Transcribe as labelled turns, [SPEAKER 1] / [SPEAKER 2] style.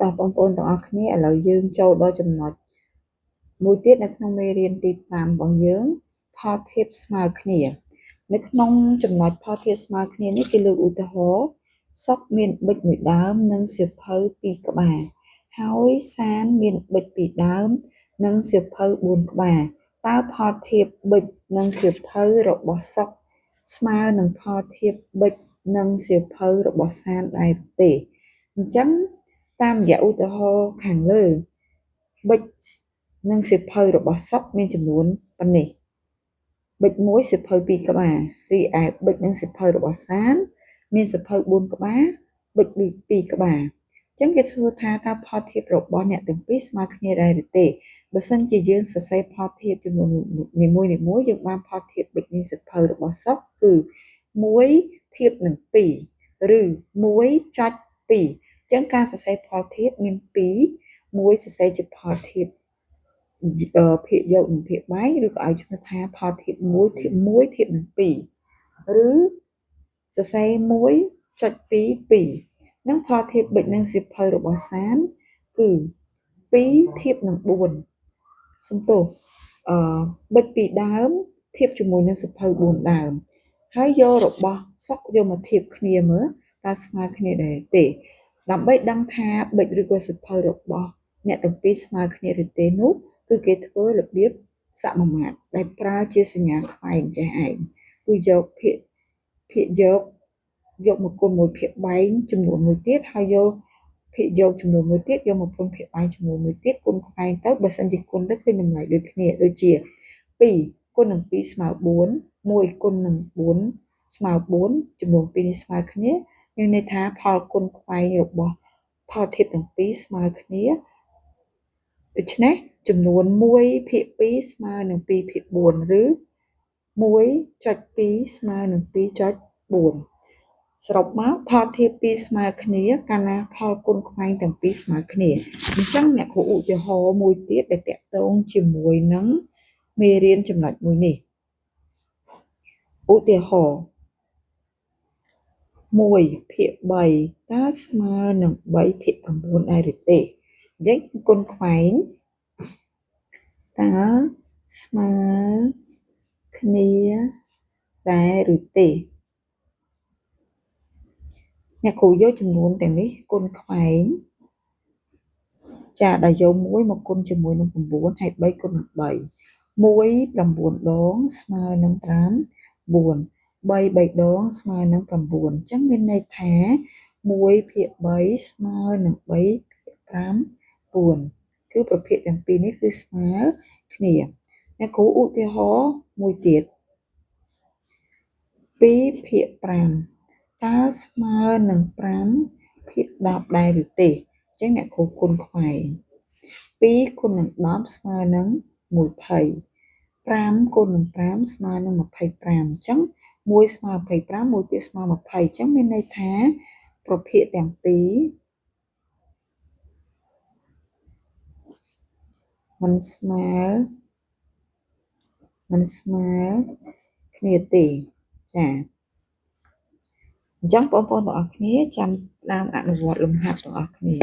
[SPEAKER 1] តើបងប្អូនទាំងអស់គ្នាឥឡូវយើងចូលដល់ចំណុចមួយទៀតនៅក្នុងមេរៀនទី5របស់យើងផលធៀបស្មើគ្នានៅក្នុងចំណុចផលធៀបស្មើគ្នានេះគេលើកឧទាហរណ៍សុកមានប៊ិចមួយដើមនិងសៀវភៅ2ក្បាលហើយសានមានប៊ិច2ដើមនិងសៀវភៅ4ក្បាលតើផលធៀបប៊ិចនិងសៀវភៅរបស់សុកស្មើនឹងផលធៀបប៊ិចនិងសៀវភៅរបស់សានដែរទេអញ្ចឹងតាមរយៈឧទាហរណ៍ខាងលើប៊ិចនិងសៀវភៅរបស់សុកមានចំនួនប៉ុណ្នេះប៊ិច1សៀវភៅ2ក្បាលរីឯប៊ិចនិងសៀវភៅរបស់សានមានសៀវភៅ4ក្បាលប៊ិច2ក្បាលអញ្ចឹងគេសួរថាតើផលធៀបរបស់អ្នកទាំងពីរស្មើគ្នាដែរឬទេបើសិនជាយើងសរសេរផលធៀបចំនួននីមួយៗយើងបានផលធៀបប៊ិចនិងសៀវភៅរបស់សុកគឺ1ធៀបនឹង2ឬ1.2អញ្ចឹងការសរសេរផលធៀបមាន2មួយសរសេរជាផលធៀបភាគយកនិងភាគបែកឬក៏ឲ្យឈ្មោះថាផលធៀប1ធៀប1ធៀបនឹង2ឬសរសេរ1.22និងផលធៀបប៊ិចនិងសៀវភៅរបស់សានគឺ2ធៀបនឹង4សំទោសប៊ិច2ដើមធៀបជាមួយនឹងសៀវភៅ4ដើមហើយយករបស់សុកយកមកធៀបគ្នាមើលតើស្មើគ្នាដែរទេដើម្បីដឹងថាប៊ិចឬក៏សៀវភៅរបស់អ្នកទាំងពីរស្មើគ្នាឬទេនោះគឺគេធ្វើរបៀបសមមាត្រដែលប្រើជាសញ្ញាខ្វែងចេះឯងគឺយកភាគយកមកគុណមួយភាគបែងចំនួនមួយទៀតហើយយកភាគយកចំនួនមួយទៀតយកមកគុណភាគបែងចំនួនមួយទៀតគុណខ្វែងទៅបើសិនជាគុណទៅឃើញតម្លៃដូចគ្នាដូចជា2គុណនឹង2ស្មើ4 1គុណនឹង4ស្មើ4ចំនួន2នេះស្មើគ្នាមានន័យថាផលគុណខ្វែងរបស់ផលធៀបទាំងពីរស្មើគ្នាដូច្នេះចំនួន1ភាគ2ស្មើនឹង2ភាគ4ឬ1.2ស្មើនឹង2.4សរុបមកផលធៀប2ស្មើគ្នាកាលណាផលគុណខ្វែងទាំងពីរស្មើគ្នាអញ្ចឹងអ្នកគ្រូឧទាហរណ៍មួយទៀតដែលតាក់ទងជាមួយនឹងមេរៀនចំណុចមួយនេះឧទាហរណ៍1ភាគ3តើស្មើនឹង3ភាគ9ដែរឬទេអញ្ចឹងគុណខ្វែងតើស្មើគ្នាដែរឬទេអ្នកគ្រូយកចំនួនទាំងនេះគុណខ្វែងចាដល់យក1មកគុណជាមួយនឹង9ហើយ3គុណនឹង3 1 9ដងស្មើនឹង5 4 3 ដងស្មើនឹង9អញ្ចឹងមានន័យថា1ភាគ3ស្មើនឹង3ភាគ5 4គឺប្រភេទទាំងពីរនេះគឺស្មើគ្នាអ្នកគ្រូឧទាហរណ៍មួយទៀត2ភាគ5តើស្មើនឹង5ភាគ10ដែរឬទេអញ្ចឹងអ្នកគ្រូគុណខ្វែង2គុណនឹង10ស្មើនឹង20 5គុណនឹង5ស្មើនឹង25អញ្ចឹង1ស្មើ25មួយទៀតស្មើ20អញ្ចឹងមានន័យថាប្រភេទទាំងពីរមិនស្មើគ្នាទេចាអញ្ចឹងបងប្អូនទាំងអស់គ្នាចាំតាមអនុវត្តលំហាត់ទាំងអស់គ្នា